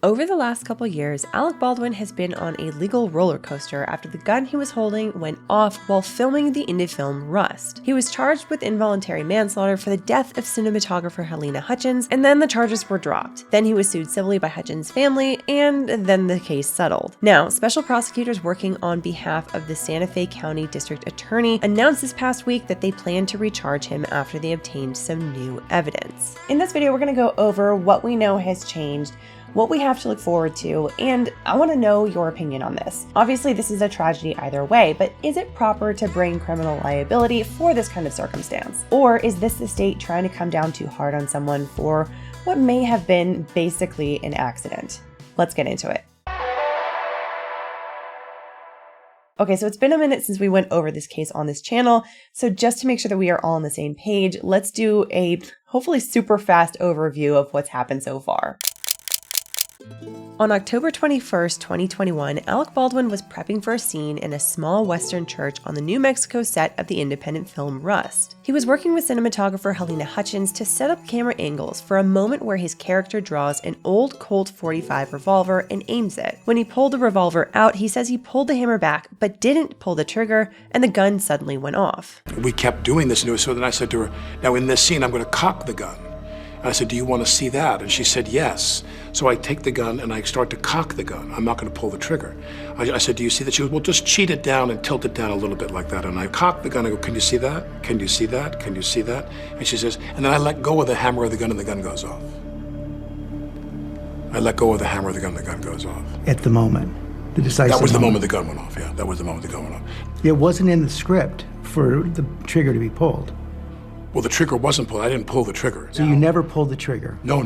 Over the last couple years, Alec Baldwin has been on a legal roller coaster after the gun he was holding went off while filming the indie film Rust. He was charged with involuntary manslaughter for the death of cinematographer Halyna Hutchins, and then the charges were dropped. Then he was sued civilly by Hutchins' family, and then the case settled. Now, special prosecutors working on behalf of the Santa Fe County District Attorney announced this past week that they plan to recharge him after they obtained some new evidence. In this video, we're going to go over what we know has changed, what we have to look forward to, and I want to know your opinion on this. Obviously, this is a tragedy either way, but is it proper to bring criminal liability for this kind of circumstance? Or is this the state trying to come down too hard on someone for what may have been basically an accident? Let's get into it. Okay, so it's been a minute since we went over this case on this channel, so just to make sure that we are all on the same page, let's do a hopefully super fast overview of what's happened so far. On October 21st, 2021, Alec Baldwin was prepping for a scene in a small Western church on the New Mexico set of the independent film Rust. He was working with cinematographer Halyna Hutchins to set up camera angles for a moment where his character draws an old Colt .45 revolver and aims it. When he pulled the revolver out, he says he pulled the hammer back but didn't pull the trigger, and the gun suddenly went off. We kept doing this, so then I said to her, now in this scene I'm going to cock the gun. And I said, do you want to see that? And she said, yes. So I take the gun and I start to cock the gun. I'm not going to pull the trigger. I said, do you see that? She goes, well, just cheat it down and tilt it down a little bit like that. And I cock the gun. I go, can you see that? Can you see that? Can you see that? And she says, and then I let go of the hammer of the gun and the gun goes off. I let go of the hammer of the gun and the gun goes off. At the moment, the decisive That was the moment moment the gun went off, yeah. That was the moment the gun went off. It wasn't in the script for the trigger to be pulled. Well, the trigger wasn't pulled. I didn't pull the trigger. So you never pulled the trigger? No.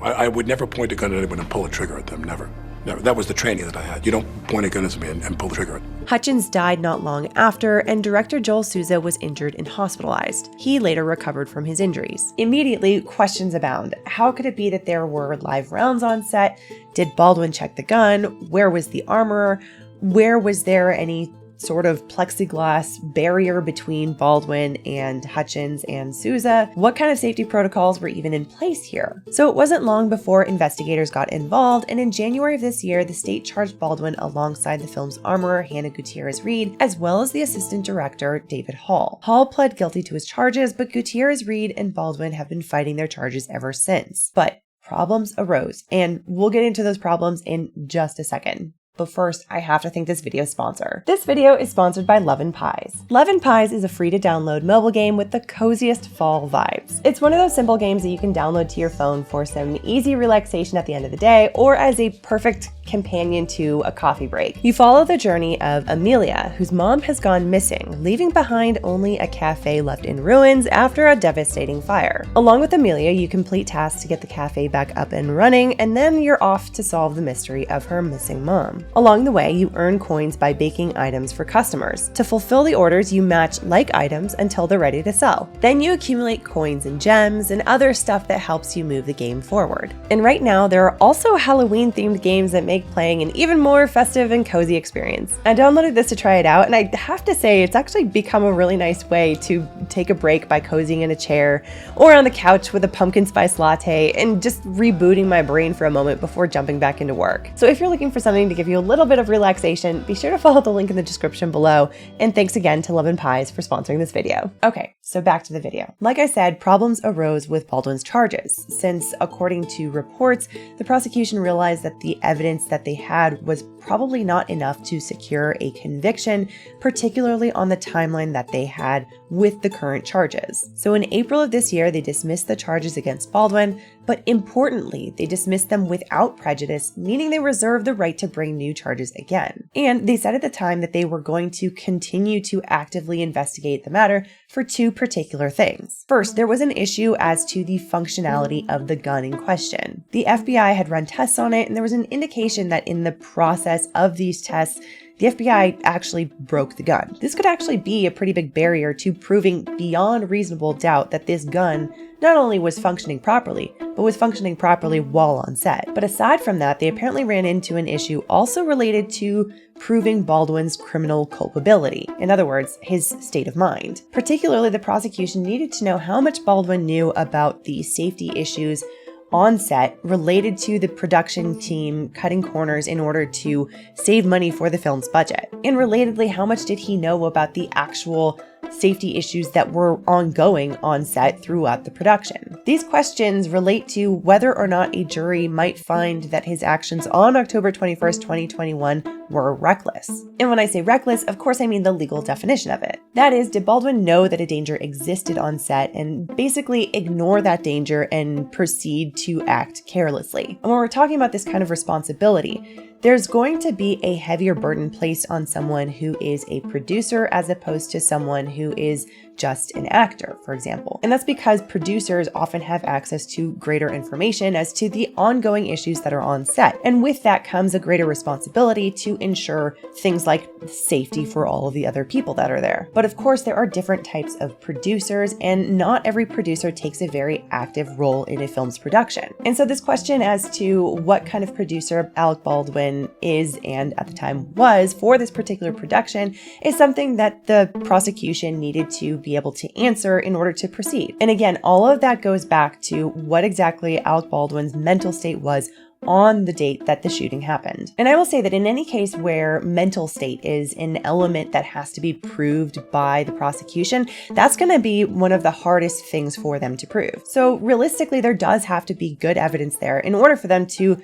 I would never point a gun at anyone and pull a trigger at them, never. That was the training that I had. You don't point a gun at me and pull the trigger. Hutchins died not long after, and director Joel Souza was injured and hospitalized. He later recovered from his injuries. Immediately, questions abound. How could it be that there were live rounds on set? Did Baldwin check the gun? Where was the armorer? Where was there any sort of plexiglass barrier between Baldwin and Hutchins and Souza? What kind of safety protocols were even in place here? So it wasn't long before investigators got involved, and in January of this year, the state charged Baldwin alongside the film's armorer, Hannah Gutierrez-Reed, as well as the assistant director, David Hall. Hall pled guilty to his charges, but Gutierrez-Reed and Baldwin have been fighting their charges ever since. But problems arose, and we'll get into those problems in just a second. But first, I have to thank this video's sponsor. This video is sponsored by Love & Pies. Love & Pies is a free-to-download mobile game with the coziest fall vibes. It's one of those simple games that you can download to your phone for some easy relaxation at the end of the day, or as a perfect companion to a coffee break. You follow the journey of Amelia, whose mom has gone missing, leaving behind only a cafe left in ruins after a devastating fire. Along with Amelia, you complete tasks to get the cafe back up and running, and then you're off to solve the mystery of her missing mom. Along the way, you earn coins by baking items for customers. To fulfill the orders, you match like items until they're ready to sell. Then you accumulate coins and gems and other stuff that helps you move the game forward. And right now, there are also Halloween-themed games that make playing an even more festive and cozy experience. I downloaded this to try it out, and I have to say, it's actually become a really nice way to take a break by cozying in a chair or on the couch with a pumpkin spice latte and just rebooting my brain for a moment before jumping back into work. So if you're looking for something to give you a little bit of relaxation, be sure to follow the link in the description below, and thanks again to Love & Pies for sponsoring this video. Okay, so back to the video. Like I said, problems arose with Baldwin's charges, since according to reports, the prosecution realized that the evidence that they had was probably not enough to secure a conviction, particularly on the timeline that they had with the current charges. So in April of this year, they dismissed the charges against Baldwin, but importantly, they dismissed them without prejudice, meaning they reserved the right to bring new charges again. And they said at the time that they were going to continue to actively investigate the matter for two particular things. First, there was an issue as to the functionality of the gun in question. The FBI had run tests on it, and there was an indication that in the process of these tests, the FBI actually broke the gun. This could actually be a pretty big barrier to proving beyond reasonable doubt that this gun not only was functioning properly, but was functioning properly while on set. But aside from that, they apparently ran into an issue also related to proving Baldwin's criminal culpability. In other words, his state of mind. Particularly, the prosecution needed to know how much Baldwin knew about the safety issues on set related to the production team cutting corners in order to save money for the film's budget? And relatedly, how much did he know about the actual safety issues that were ongoing on set throughout the production? These questions relate to whether or not a jury might find that his actions on October 21st, 2021 were reckless. And when I say reckless, of course I mean the legal definition of it. That is, did Baldwin know that a danger existed on set and basically ignore that danger and proceed to act carelessly? And when we're talking about this kind of responsibility, there's going to be a heavier burden placed on someone who is a producer as opposed to someone who is just an actor, for example. And that's because producers often have access to greater information as to the ongoing issues that are on set. And with that comes a greater responsibility to ensure things like safety for all of the other people that are there. But of course, there are different types of producers, and not every producer takes a very active role in a film's production. And so this question as to what kind of producer Alec Baldwin is, and at the time was, for this particular production is something that the prosecution needed to be able to answer in order to proceed. And again, all of that goes back to what exactly Alec Baldwin's mental state was on the date that the shooting happened. And I will say that in any case where mental state is an element that has to be proved by the prosecution, that's going to be one of the hardest things for them to prove. So realistically, there does have to be good evidence there in order for them to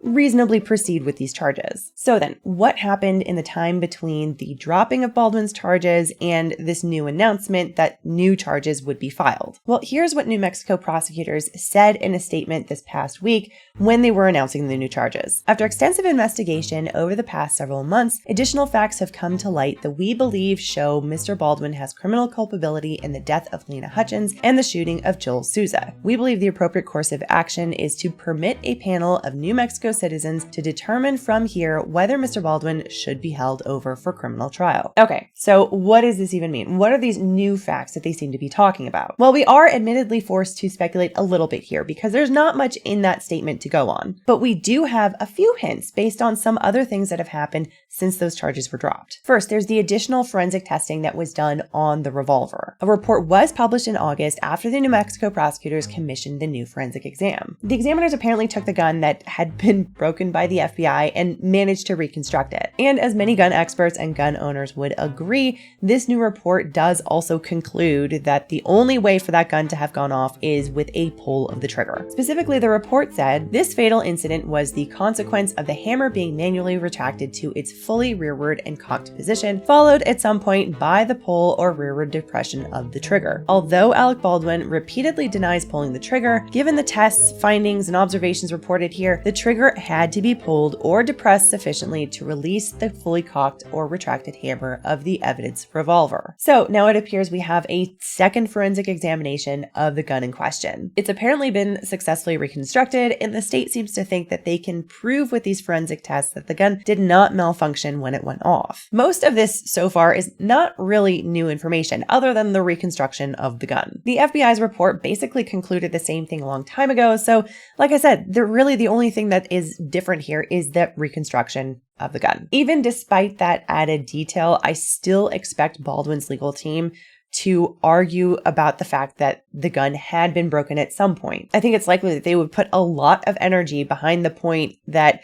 reasonably proceed with these charges. So then, what happened in the time between the dropping of Baldwin's charges and this new announcement that new charges would be filed? Well, here's what New Mexico prosecutors said in a statement this past week when they were announcing the new charges. After extensive investigation over the past several months, additional facts have come to light that we believe show Mr. Baldwin has criminal culpability in the death of Halyna Hutchins and the shooting of Joel Souza. We believe the appropriate course of action is to permit a panel of New Mexico citizens to determine from here whether Mr. Baldwin should be held over for criminal trial. Okay, so what does this even mean? What are these new facts that they seem to be talking about? Well, we are admittedly forced to speculate a little bit here because there's not much in that statement to go on. But we do have a few hints based on some other things that have happened since those charges were dropped. First, there's the additional forensic testing that was done on the revolver. A report was published in August after the New Mexico prosecutors commissioned the new forensic exam. The examiners apparently took the gun that had been broken by the FBI and managed to reconstruct it. And as many gun experts and gun owners would agree, this new report does also conclude that the only way for that gun to have gone off is with a pull of the trigger. Specifically, the report said this fatal incident was the consequence of the hammer being manually retracted to its fully rearward and cocked position, followed at some point by the pull or rearward depression of the trigger. Although Alec Baldwin repeatedly denies pulling the trigger, given the tests, findings, and observations reported here, the trigger had to be pulled or depressed sufficiently to release the fully cocked or retracted hammer of the evidence revolver. So now it appears we have a second forensic examination of the gun in question. It's apparently been successfully reconstructed, and the state seems to think that they can prove with these forensic tests that the gun did not malfunction when it went off. Most of this so far is not really new information other than the reconstruction of the gun. The FBI's report basically concluded the same thing a long time ago, so like I said, the only thing that is different here is that reconstruction of the gun. Even despite that added detail, I still expect Baldwin's legal team to argue about the fact that the gun had been broken at some point. I think it's likely that they would put a lot of energy behind the point that,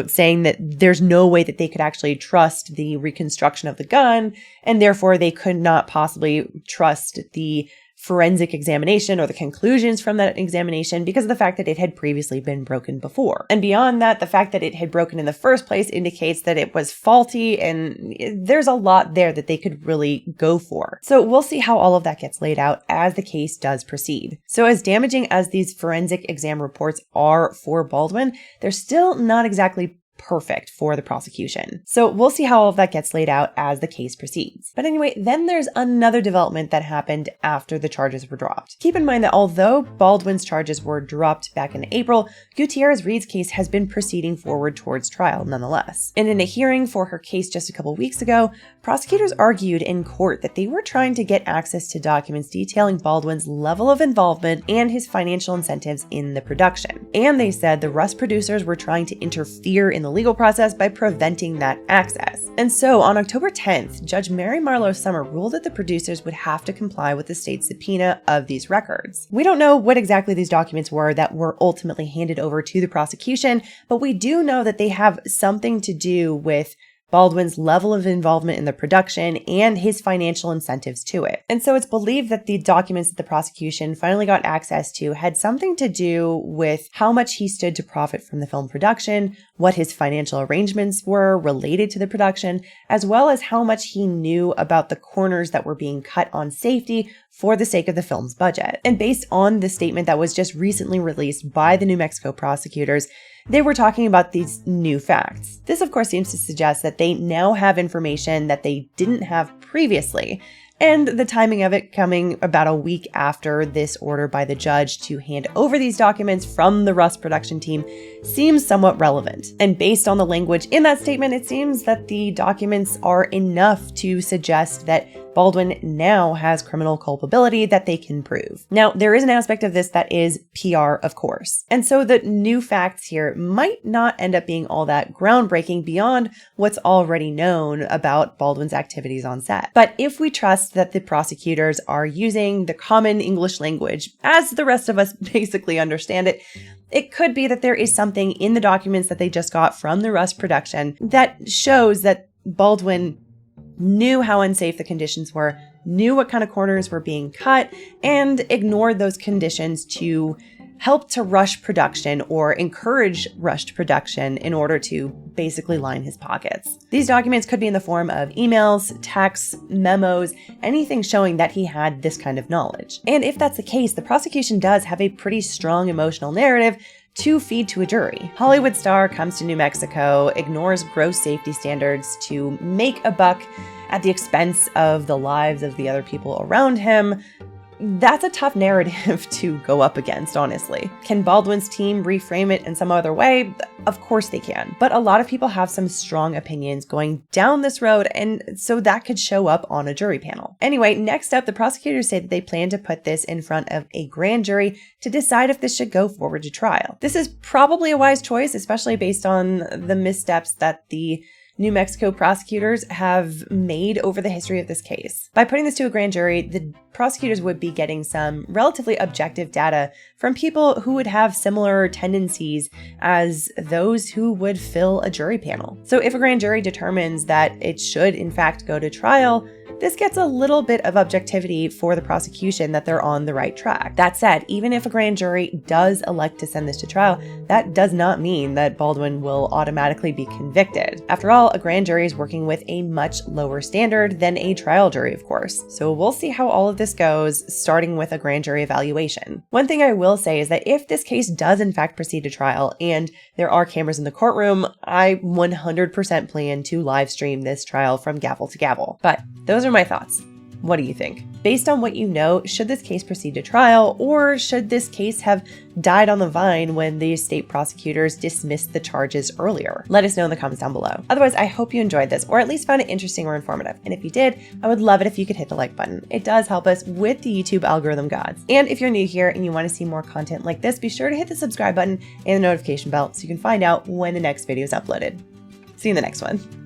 saying that there's no way that they could actually trust the reconstruction of the gun, and therefore they could not possibly trust the forensic examination or the conclusions from that examination because of the fact that it had previously been broken before. And beyond that, the fact that it had broken in the first place indicates that it was faulty, and there's a lot there that they could really go for. So we'll see how all of that gets laid out as the case does proceed. So as damaging as these forensic exam reports are for Baldwin, they're still not exactly perfect for the prosecution. So we'll see how all of that gets laid out as the case proceeds. But anyway, then there's another development that happened after the charges were dropped. Keep in mind that although Baldwin's charges were dropped back in April, Gutierrez-Reed's case has been proceeding forward towards trial nonetheless. And in a hearing for her case just a couple weeks ago, prosecutors argued in court that they were trying to get access to documents detailing Baldwin's level of involvement and his financial incentives in the production. And they said the Rust producers were trying to interfere in the legal process by preventing that access. And so on October 10th, Judge Mary Marlowe Summer ruled that the producers would have to comply with the state's subpoena of these records. We don't know what exactly these documents were that were ultimately handed over to the prosecution, but we do know that they have something to do with Baldwin's level of involvement in the production and his financial incentives to it. And so it's believed that the documents that the prosecution finally got access to had something to do with how much he stood to profit from the film production, what his financial arrangements were related to the production, as well as how much he knew about the corners that were being cut on safety for the sake of the film's budget. And based on the statement that was just recently released by the New Mexico prosecutors, they were talking about these new facts. This, of course, seems to suggest that they now have information that they didn't have previously, and the timing of it coming about a week after this order by the judge to hand over these documents from the Rust production team seems somewhat relevant. And based on the language in that statement, it seems that the documents are enough to suggest that Baldwin now has criminal culpability that they can prove. Now, there is an aspect of this that is PR, of course. And so the new facts here might not end up being all that groundbreaking beyond what's already known about Baldwin's activities on set. But if we trust that the prosecutors are using the common English language, as the rest of us basically understand it, it could be that there is something in the documents that they just got from the Rust production that shows that Baldwin knew how unsafe the conditions were, knew what kind of corners were being cut, and ignored those conditions to help to rush production or encourage rushed production in order to basically line his pockets. These documents could be in the form of emails, texts, memos, anything showing that he had this kind of knowledge. And if that's the case, the prosecution does have a pretty strong emotional narrative to feed to a jury. Hollywood star comes to New Mexico, ignores gross safety standards to make a buck at the expense of the lives of the other people around him. That's a tough narrative to go up against, honestly. Can Baldwin's team reframe it in some other way? Of course they can. But a lot of people have some strong opinions going down this road, and so that could show up on a jury panel. Anyway, next up, the prosecutors say that they plan to put this in front of a grand jury to decide if this should go forward to trial. This is probably a wise choice, especially based on the missteps that the New Mexico prosecutors have made over the history of this case. By putting this to a grand jury, the prosecutors would be getting some relatively objective data from people who would have similar tendencies as those who would fill a jury panel. So if a grand jury determines that it should in fact go to trial, this gets a little bit of objectivity for the prosecution that they're on the right track. That said, even if a grand jury does elect to send this to trial, that does not mean that Baldwin will automatically be convicted. After all, a grand jury is working with a much lower standard than a trial jury, of course. So we'll see how all of this goes, starting with a grand jury evaluation. One thing I will say is that if this case does in fact proceed to trial and there are cameras in the courtroom, I 100% plan to live stream this trial from gavel to gavel. But those are my thoughts. What do you think? Based on what you know, should this case proceed to trial, or should this case have died on the vine when the state prosecutors dismissed the charges earlier? Let us know in the comments down below. Otherwise, I hope you enjoyed this, or at least found it interesting or informative. And if you did, I would love it if you could hit the like button. It does help us with the YouTube algorithm gods. And if you're new here and you want to see more content like this, be sure to hit the subscribe button and the notification bell so you can find out when the next video is uploaded. See you in the next one.